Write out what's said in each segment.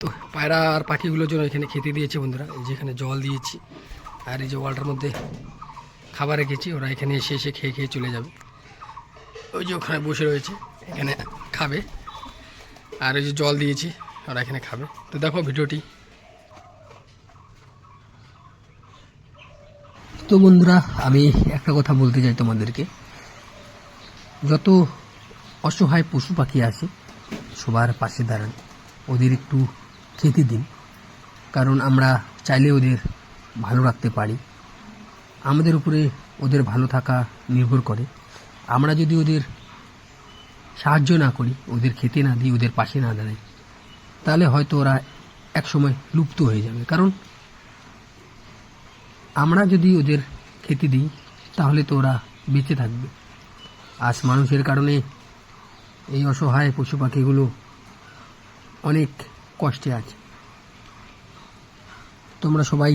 তো পায়রা আর পাখিগুলোর জন্য এখানে খেতে দিয়েছে বন্ধুরা, এই যে এখানে জল দিয়েছি আর এই যে ওয়ালটার মধ্যে খাবার রেখেছি, ওরা এখানে এসে এসে খেয়ে খেয়ে চলে যাবে। ওই যে ওখানে বসে রয়েছে, এখানে খাবে। আর ওই যে জল দিয়েছি, ওরা এখানে খাবে। তো দেখো ভিডিওটি। তো বন্ধুরা, আমি একটা কথা বলতে চাই তোমাদেরকে, যত অসহায় পশু পাখি আছে সবার পাশে দাঁড়ান, ওদের একটু খেতে দিন। কারণ আমরা চাইলে ওদের ভালো রাখতে পারি, আমাদের উপরে ওদের ভালো থাকা নির্ভর করে। আমরা যদি ওদের সাহায্য না করি, ওদের খেতে না দিই, ওদের পাশে না দাঁড়াই, তাহলে হয়তো ওরা একসময় লুপ্ত হয়ে যাবে। কারণ আমরা যদি ওদের খেতে দিই তাহলে তো ওরা বেঁচে থাকবে। আজ মানুষের কারণে এই অসহায় পশু পাখিগুলো অনেক কষ্টে আছে। তোমরা সবাই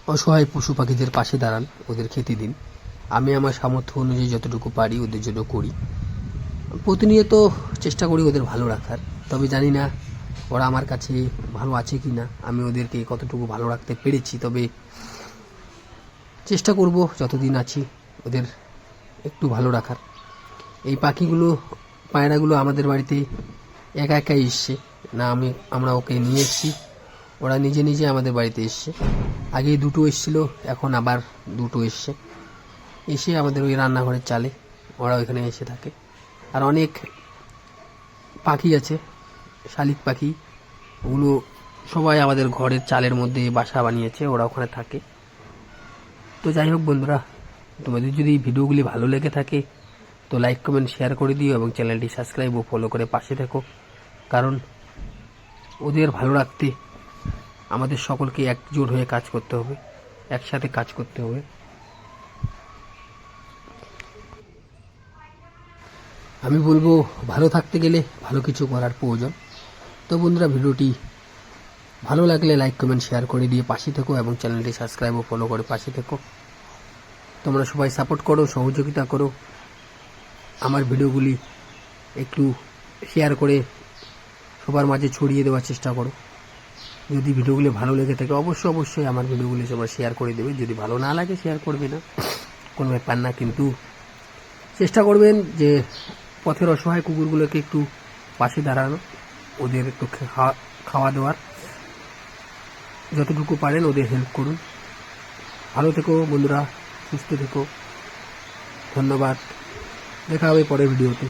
অসহায় পশু পাখিদের পাশে দাঁড়ান, ওদের খেতে দিন। আমি আমার সামর্থ্য অনুযায়ী যতটুকু পারি ওদের জন্য করি, প্রতিনিয়ত চেষ্টা করি ওদের ভালো রাখার। তবে জানি না ওরা আমার কাছে ভালো আছে কি না, আমি ওদেরকে কতটুকু ভালো রাখতে পেরেছি। তবে চেষ্টা করব যতদিন আছি ওদের একটু ভালো রাখার। এই পাখিগুলো, পায়রাগুলো আমাদের বাড়িতে একা একাই এসছে না, আমরা ওকে নিয়ে এসেছি, ওরা নিজে নিজে আমাদের বাড়িতে এসছে। আগে দুটো এসেছিল, এখন আবার দুটো এসছে, এসে আমাদের ওই রান্নাঘরের চালে ওরা ওইখানে এসে থাকে। আর অনেক পাখি আছে, শালিক পাখি, ওগুলো সবাই আমাদের ঘরের চালের মধ্যে বাসা বানিয়েছে, ওরা ওখানে থাকে। তো যাই হোক বন্ধুরা, তোমাদের যদি ভিডিওগুলি ভালো লেগে থাকে তো লাইক কমেন্ট শেয়ার করে দিও এবং চ্যানেলটি সাবস্ক্রাইব ও ফলো করে পাশে থেকো। কারণ ওদের ভালো রাখতে আমাদের সকলকে একজোট হয়ে কাজ করতে হবে, একসাথে কাজ করতে হবে। আমি বলবো ভালো থাকতে গেলে ভালো কিছু করার প্রয়োজন। তো বন্ধুরা, ভিডিওটি ভালো লাগলে লাইক কমেন্ট শেয়ার করে দিয়ে পাশে থেকো এবং চ্যানেলটি সাবস্ক্রাইব ও ফলো করে পাশে থেকো। তোমরা সবাই সাপোর্ট করো, সহযোগিতা করো, আমার ভিডিওগুলি একটু শেয়ার করে সবার মাঝে ছড়িয়ে দেওয়ার চেষ্টা করো। যদি ভিডিওগুলি ভালো লেগে থাকে অবশ্যই আমার ভিডিওগুলি সবাই শেয়ার করে দেবে। যদি ভালো না লাগে শেয়ার করবে না, কোনো ব্যাপার না, কিন্তু চেষ্টা করবেন যে পথের অসহায় কুকুরগুলোকে একটু পাশে দাঁড়ানো, ওদের একটু খাওয়া দেওয়ার, যতটুকু পারেন ওদের হেল্প করুন। ভালো থেকো বন্ধুরা, সুস্থ থেকো, ধন্যবাদ, দেখা হবে পরের ভিডিওতে।